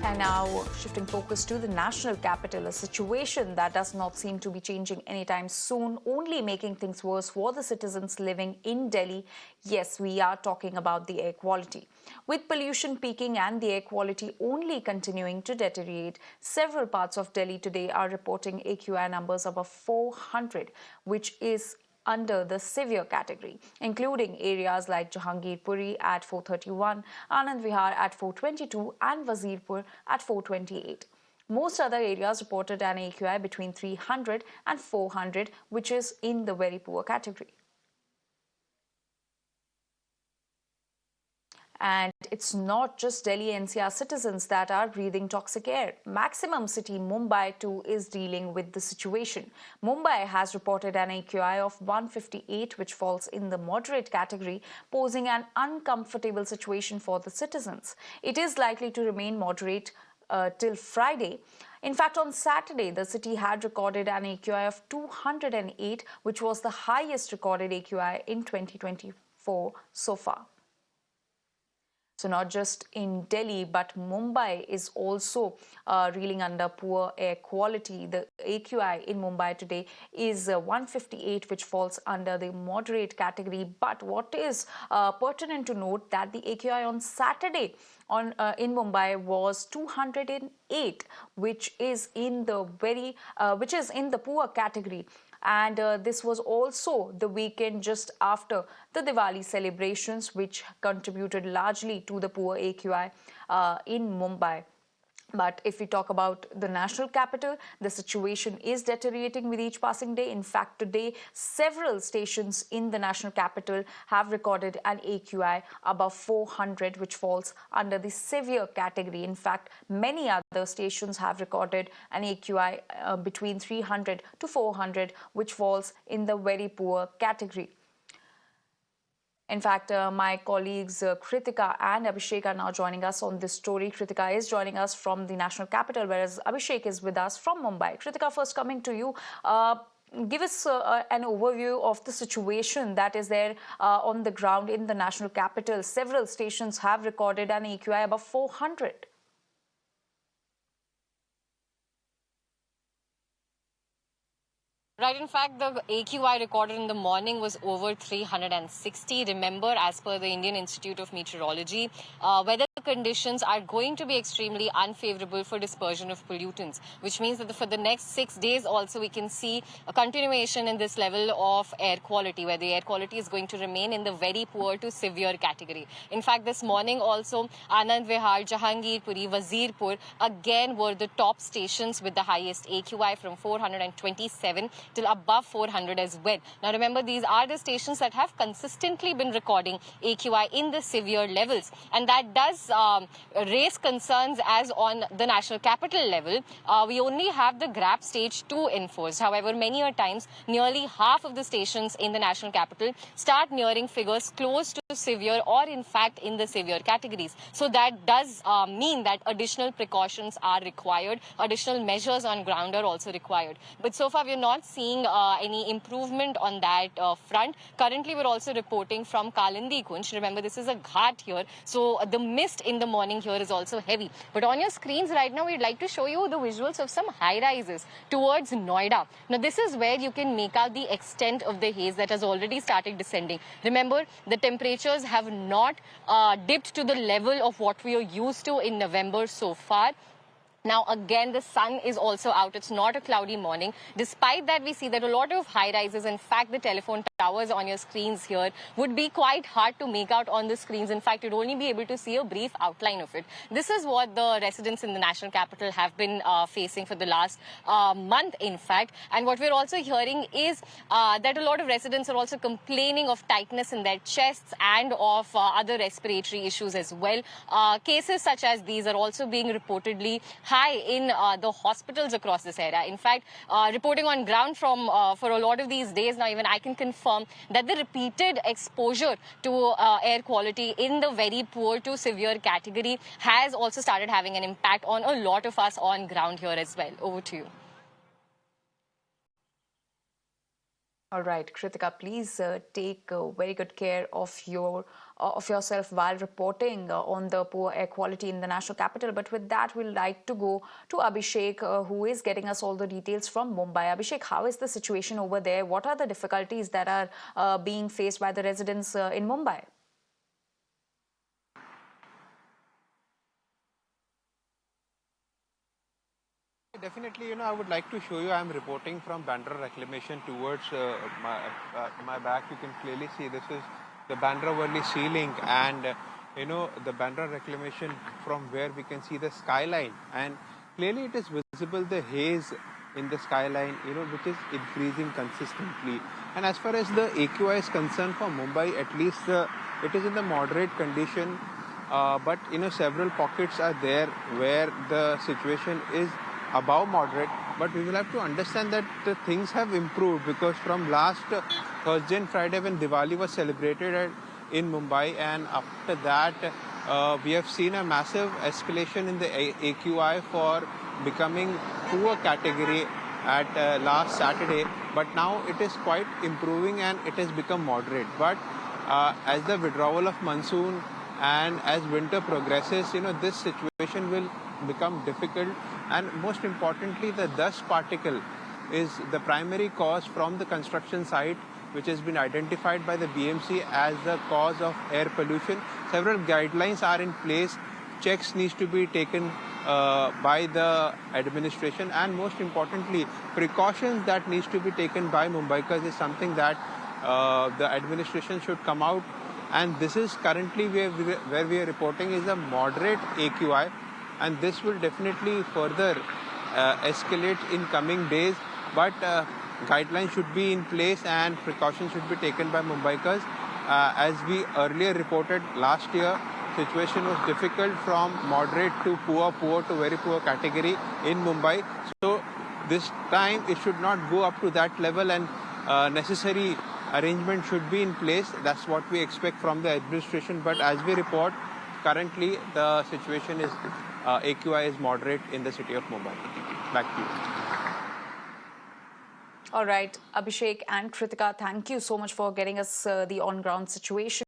And now shifting focus to the national capital, a situation that does not seem to be changing anytime soon, only making things worse for the citizens living in Delhi. Yes, we are talking about the air quality. With pollution peaking and the air quality only continuing to deteriorate, several parts of Delhi today are reporting AQI numbers above 400, which is under the severe category, including areas like Jahangirpuri at 431, Anand Vihar at 422 and Wazirpur at 428. Most other areas reported an AQI between 300 and 400, which is in the very poor category. And it's not just Delhi NCR citizens that are breathing toxic air. Maximum city Mumbai too is dealing with the situation. Mumbai has reported an AQI of 158, which falls in the moderate category, posing an uncomfortable situation for the citizens. It is likely to remain moderate till Friday. In fact, on Saturday, the city had recorded an AQI of 208, which was the highest recorded AQI in 2024 so far. So not just in Delhi, but Mumbai is also reeling under poor air quality. The AQI in Mumbai today is 158, which falls under the moderate category. But what is pertinent to note that the AQI on Saturday in Mumbai was 208, which is in the poor category. And this was also the weekend just after the Diwali celebrations, which contributed largely to the poor AQI in Mumbai. But if we talk about the national capital, the situation is deteriorating with each passing day. In fact, today, several stations in the national capital have recorded an AQI above 400, which falls under the severe category. In fact, many other stations have recorded an AQI between 300 to 400, which falls in the very poor category. In fact, my colleagues Kritika and Abhishek are now joining us on this story. Kritika is joining us from the national capital, whereas Abhishek is with us from Mumbai. Kritika, first coming to you. Give us an overview of the situation that is there on the ground in the national capital. Several stations have recorded an AQI above 400. Right, in fact, the AQI recorded in the morning was over 360. Remember, as per the Indian Institute of Meteorology, weather conditions are going to be extremely unfavorable for dispersion of pollutants, which means that for the next 6 days also we can see a continuation in this level of air quality, where the air quality is going to remain in the very poor to severe category. In fact, this morning also, Anand Vihar, Jahangirpuri, Wazirpur again were the top stations with the highest AQI from 427 till above 400 as well. Now remember, these are the stations that have consistently been recording AQI in the severe levels, and that does raise concerns as on the national capital level. We only have the GRAP stage 2 enforced. However, many a times, nearly half of the stations in the national capital start nearing figures close to severe or in fact in the severe categories. So that does mean that additional precautions are required, additional measures on ground are also required. But so far we're not seeing any improvement on that front. Currently we're also reporting from Kalindi Kunj. Remember, this is a ghat here, so the mist in the morning here is also heavy. But on your screens right now, we'd like to show you the visuals of some high rises towards Noida. Now this is where you can make out the extent of the haze that has already started descending. Remember, the temperatures have not dipped to the level of what we are used to in November so far. Now, again, the sun is also out. It's not a cloudy morning. Despite that, we see that a lot of high rises, in fact, the telephone towers on your screens here would be quite hard to make out on the screens. In fact, you'd only be able to see a brief outline of it. This is what the residents in the national capital have been facing for the last month, in fact. And what we're also hearing is that a lot of residents are also complaining of tightness in their chests and of other respiratory issues as well. Cases such as these are also being reportedly high in the hospitals across this area. In fact, reporting on ground from for a lot of these days now, even I can confirm that the repeated exposure to air quality in the very poor to severe category has also started having an impact on a lot of us on ground here as well. Over to you. All right, Kritika, please take very good care of your of yourself while reporting on the poor air quality in the national capital. But with that, we'll like to go to Abhishek, who is getting us all the details from Mumbai. Abhishek, how is the situation over there? What are the difficulties that are being faced by the residents in Mumbai? Definitely, I would like to show you. I'm reporting from Bandra Reclamation towards my back. You can clearly see this is the Bandra Worli ceiling, and the Bandra Reclamation from where we can see the skyline, and clearly it is visible the haze in the skyline, which is increasing consistently. And as far as the AQI is concerned for Mumbai, at least it is in the moderate condition. But several pockets are there where the situation is above moderate, but we will have to understand that the things have improved, because from last Thursday and Friday when Diwali was celebrated in Mumbai, and after that we have seen a massive escalation in the AQI for becoming poor category at last Saturday, but now it is quite improving and it has become moderate. But as the withdrawal of monsoon and as winter progresses, this situation will become difficult. And most importantly, the dust particle is the primary cause from the construction site, which has been identified by the BMC as the cause of air pollution. Several guidelines are in place. Checks needs to be taken by the administration, and most importantly, precautions that needs to be taken by Mumbaikars is something that the administration should come out. And this is currently where we are reporting is a moderate AQI, and this will definitely further escalate in coming days. But guidelines should be in place and precautions should be taken by Mumbaikars. As we earlier reported last year, situation was difficult from moderate to poor to very poor category in Mumbai. So this time it should not go up to that level, and necessary arrangement should be in place. That's what we expect from the administration. But as we report, currently the situation is AQI is moderate in the city of Mumbai. Back to you. All right, Abhishek and Kritika, thank you so much for getting us the on-ground situation.